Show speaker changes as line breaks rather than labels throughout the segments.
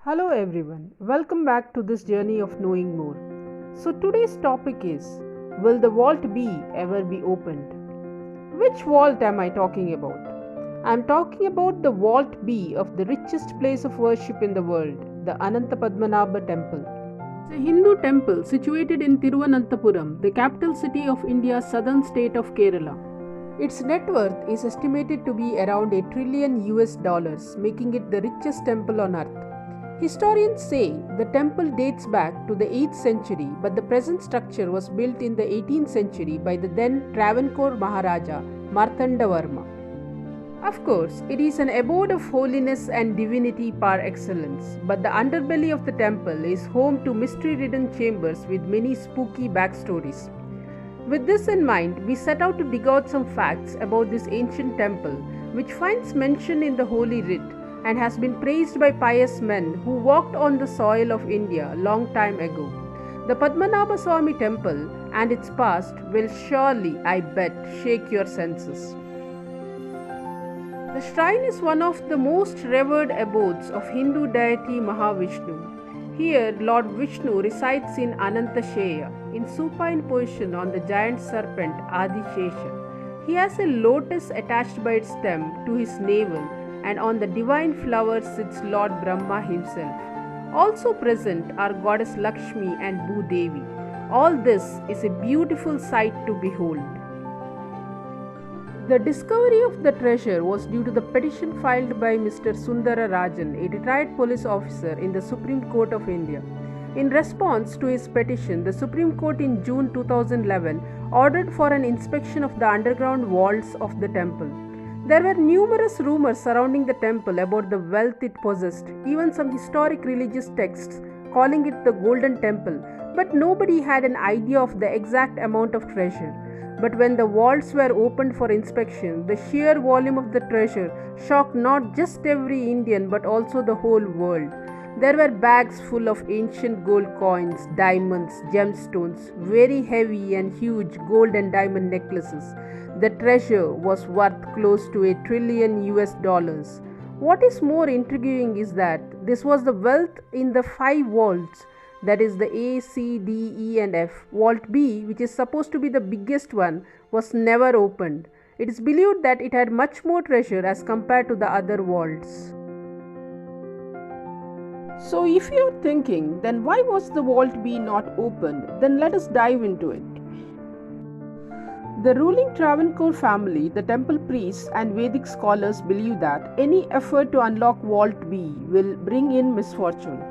Hello everyone, welcome back to this journey of knowing more. So today's topic is, will the vault B ever be opened? Which vault am I talking about? I am talking about the vault B of the richest place of worship in the world, the Anantapadmanabha temple. It's a Hindu temple situated in Thiruvananthapuram, the capital city of India's southern state of Kerala. Its net worth is estimated to be around $1 trillion US, making it the richest temple on earth. Historians say the temple dates back to the 8th century, but the present structure was built in the 18th century by the then Travancore Maharaja Marthandavarma. Of course, it is an abode of holiness and divinity par excellence, but the underbelly of the temple is home to mystery-ridden chambers with many spooky backstories. With this in mind, we set out to dig out some facts about this ancient temple, which finds mention in the Holy Writ and has been praised by pious men who walked on the soil of India long time ago. The Padmanabha Swami temple and its past will surely, I bet, shake your senses. The shrine is one of the most revered abodes of Hindu deity Mahavishnu. Here, Lord Vishnu resides in Anantashaya, in supine position on the giant serpent Adishesha. He has a lotus attached by its stem to his navel, and on the divine flower sits Lord Brahma himself. Also present are goddess Lakshmi and Bhudevi. All this is a beautiful sight to behold. The discovery of the treasure was due to the petition filed by Mr. Sundara Rajan, a retired police officer in the Supreme Court of India. In response to his petition, the Supreme Court in June 2011 ordered for an inspection of the underground vaults of the temple. There were numerous rumors surrounding the temple about the wealth it possessed, even some historic religious texts calling it the Golden Temple, but nobody had an idea of the exact amount of treasure. But when the vaults were opened for inspection, the sheer volume of the treasure shocked not just every Indian but also the whole world. There were bags full of ancient gold coins, diamonds, gemstones, very heavy and huge gold and diamond necklaces. The treasure was worth close to $1 trillion US. What is more intriguing is that this was the wealth in the 5 vaults, that is the A, C, D, E and F. Vault B, which is supposed to be the biggest one, was never opened. It is believed that it had much more treasure as compared to the other vaults. So if you are thinking, then why was the Vault B not opened? Then let us dive into it. The ruling Travancore family, the temple priests and Vedic scholars believe that any effort to unlock Vault B will bring in misfortune.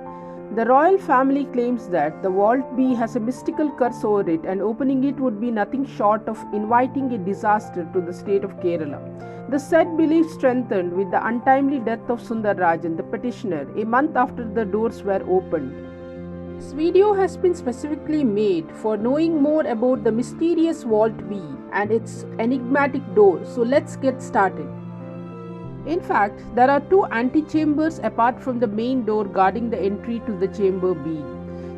The royal family claims that the Vault B has a mystical curse over it, and opening it would be nothing short of inviting a disaster to the state of Kerala. The said belief strengthened with the untimely death of Sundar Rajan, the petitioner, a month after the doors were opened. This video has been specifically made for knowing more about the mysterious Vault B and its enigmatic door, so let's get started. In fact, there are 2 antechambers apart from the main door guarding the entry to the chamber B.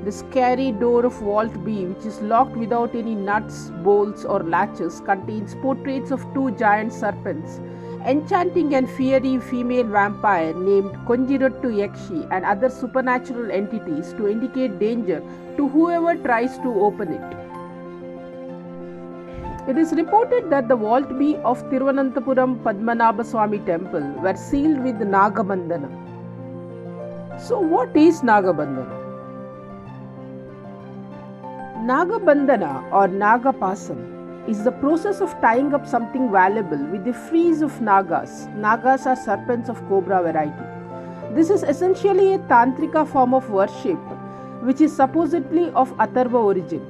The scary door of Vault B, which is locked without any nuts, bolts or latches, contains portraits of 2 giant serpents, enchanting and fiery female vampire named Konjirattu Yakshi, and other supernatural entities to indicate danger to whoever tries to open it. It is reported that the Vault B of Thiruvananthapuram Padmanabha Swami temple were sealed with Nagabandhana. So what is Nagabandhana? Nagabandhana or Nagapasam is the process of tying up something valuable with the frieze of Nagas. Nagas are serpents of cobra variety. This is essentially a tantrika form of worship which is supposedly of Atharva origin.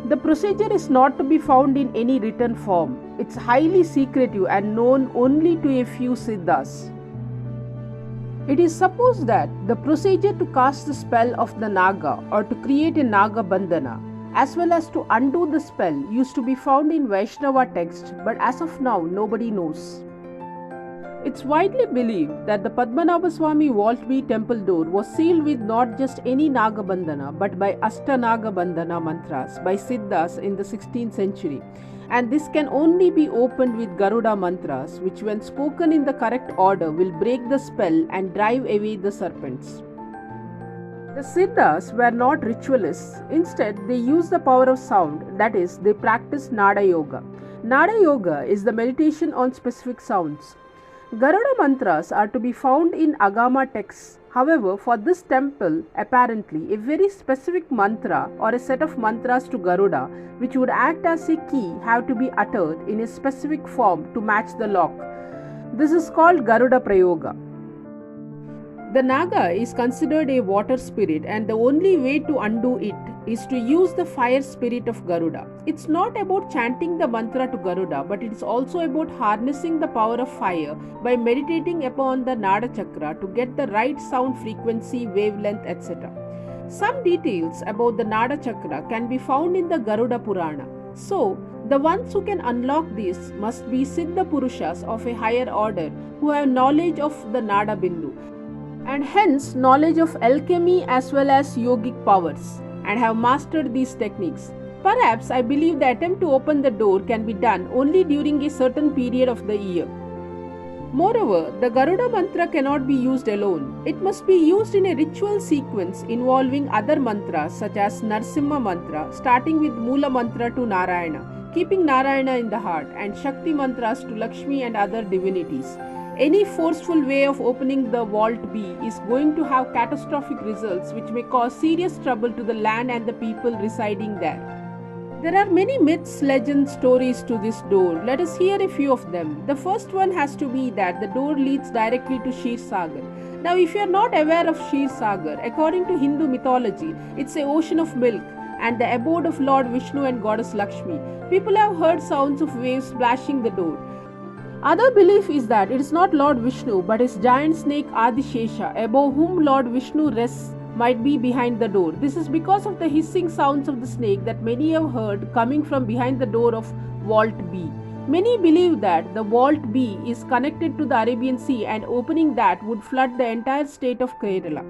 The procedure is not to be found in any written form. It's highly secretive and known only to a few siddhas. It is supposed that the procedure to cast the spell of the Naga or to create a Naga Bandhana, as well as to undo the spell, used to be found in Vaishnava texts, but as of now nobody knows. It's widely believed that the Padmanabha Swami Vault B temple door was sealed with not just any Nagabandhana but by Ashtanagabandhana mantras by Siddhas in the 16th century, and this can only be opened with Garuda mantras, which when spoken in the correct order will break the spell and drive away the serpents. The Siddhas were not ritualists. Instead, they used the power of sound, that is, they practiced Nada Yoga. Nada Yoga is the meditation on specific sounds. Garuda mantras are to be found in Agama texts. However, for this temple, apparently, a very specific mantra or a set of mantras to Garuda, which would act as a key, have to be uttered in a specific form to match the lock. This is called Garuda Prayoga. The Naga is considered a water spirit, and the only way to undo it is to use the fire spirit of Garuda. It's not about chanting the mantra to Garuda, but it is also about harnessing the power of fire by meditating upon the Nada Chakra to get the right sound frequency, wavelength, etc. Some details about the Nada Chakra can be found in the Garuda Purana. So, the ones who can unlock this must be Siddha Purushas of a higher order who have knowledge of the Nada Bindu, and hence knowledge of alchemy as well as yogic powers, and have mastered these techniques. Perhaps I believe the attempt to open the door can be done only during a certain period of the year. Moreover, the Garuda mantra cannot be used alone. It must be used in a ritual sequence involving other mantras such as Narsimha mantra, starting with Mula mantra to Narayana, keeping Narayana in the heart, and Shakti mantras to Lakshmi and other divinities. Any forceful way of opening the vault B is going to have catastrophic results which may cause serious trouble to the land and the people residing there. There are many myths, legends, stories to this door. Let us hear a few of them. The first one has to be that the door leads directly to Kshir Sagar. Now, if you are not aware of Kshir Sagar, according to Hindu mythology, it's an ocean of milk and the abode of Lord Vishnu and Goddess Lakshmi. People have heard sounds of waves splashing the door. Other belief is that it is not Lord Vishnu but his giant snake Adishesha, above whom Lord Vishnu rests, might be behind the door. This is because of the hissing sounds of the snake that many have heard coming from behind the door of Vault B. Many believe that the Vault B is connected to the Arabian Sea and opening that would flood the entire state of Kerala.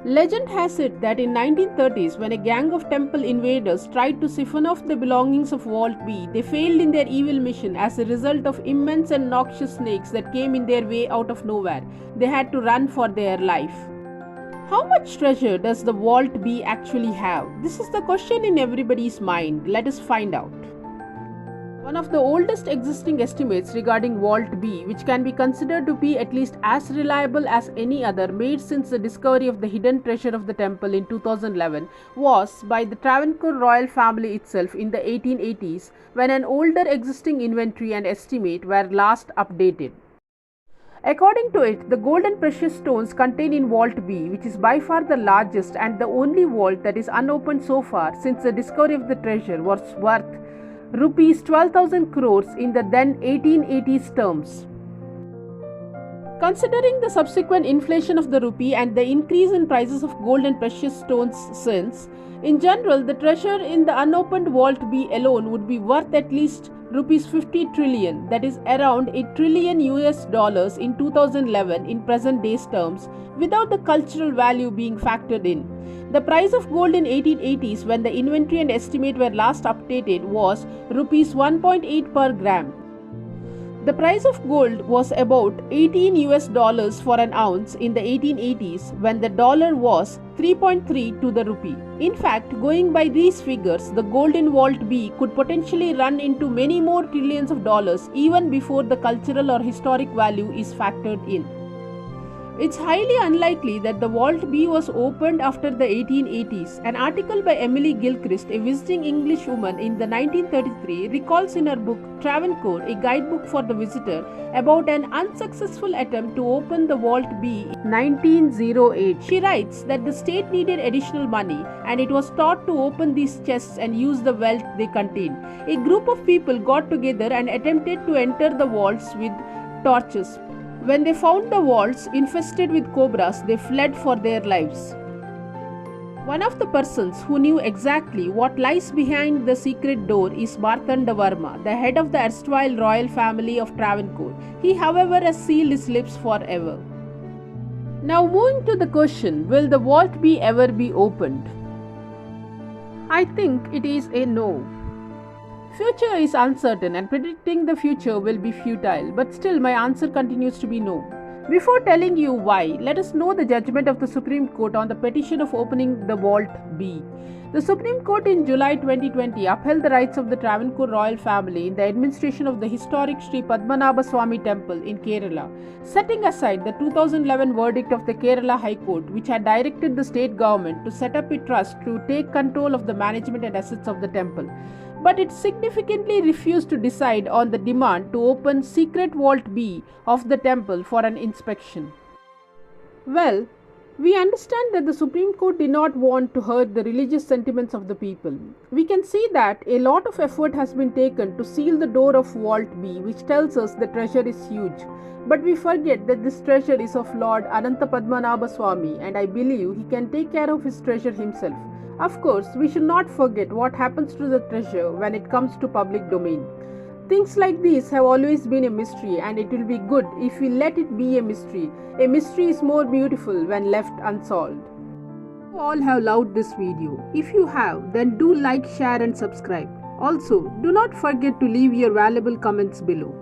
Legend has it that in 1930s, when a gang of temple invaders tried to siphon off the belongings of Vault B, they failed in their evil mission as a result of immense and noxious snakes that came in their way out of nowhere. They had to run for their life. How much treasure does the Vault B actually have? This is the question in everybody's mind. Let us find out. One of the oldest existing estimates regarding Vault B, which can be considered to be at least as reliable as any other made since the discovery of the hidden treasure of the temple in 2011, was by the Travancore royal family itself in the 1880s, when an older existing inventory and estimate were last updated. According to it, the gold and precious stones contained in Vault B, which is by far the largest and the only vault that is unopened so far since the discovery of the treasure, was worth rupees 12,000 crores in the then 1880s terms. Considering the subsequent inflation of the rupee and the increase in prices of gold and precious stones since, in general, the treasure in the unopened Vault B alone would be worth at least rupees 50 trillion, that is around $1 trillion in 2011 in present day's terms, without the cultural value being factored in. The price of gold in 1880s, when the inventory and estimate were last updated, was rupees 1.8 per gram. The price of gold was about $18 for an ounce in the 1880s, when the dollar was 3.3 to the rupee. In fact, going by these figures, the gold in Vault B could potentially run into many more trillions of dollars even before the cultural or historic value is factored in. It's highly unlikely that the Vault B was opened after the 1880s. An article by Emily Gilchrist, a visiting English woman in the 1933, recalls in her book Travancore, a guidebook for the visitor, about an unsuccessful attempt to open the Vault B in 1908. She writes that the state needed additional money and it was thought to open these chests and use the wealth they contain. A group of people got together and attempted to enter the vaults with torches. When they found the vaults infested with cobras, they fled for their lives. One of the persons who knew exactly what lies behind the secret door is Marthanda Varma, the head of the erstwhile royal family of Travancore. He, however, has sealed his lips forever. Now moving to the question, will the Vault B ever be opened? I think it is a no. Future is uncertain and predicting the future will be futile, but still my answer continues to be no. Before telling you why, let us know the judgment of the Supreme Court on the petition of opening the Vault B. The Supreme Court in July 2020 upheld the rights of the Travancore royal family in the administration of the historic Sri Padmanabha Swami Temple in Kerala, setting aside the 2011 verdict of the Kerala High Court, which had directed the state government to set up a trust to take control of the management and assets of the temple. But it significantly refused to decide on the demand to open secret Vault B of the temple for an inspection. Well, we understand that the Supreme Court did not want to hurt the religious sentiments of the people. We can see that a lot of effort has been taken to seal the door of Vault B, which tells us the treasure is huge. But we forget that this treasure is of Lord Ananta Padmanabha Swami, and I believe he can take care of his treasure himself. Of course, we should not forget what happens to the treasure when it comes to public domain. Things like these have always been a mystery, and it will be good if we let it be a mystery. A mystery is more beautiful when left unsolved. You all have loved this video. If you have, then do like, share and subscribe. Also, do not forget to leave your valuable comments below.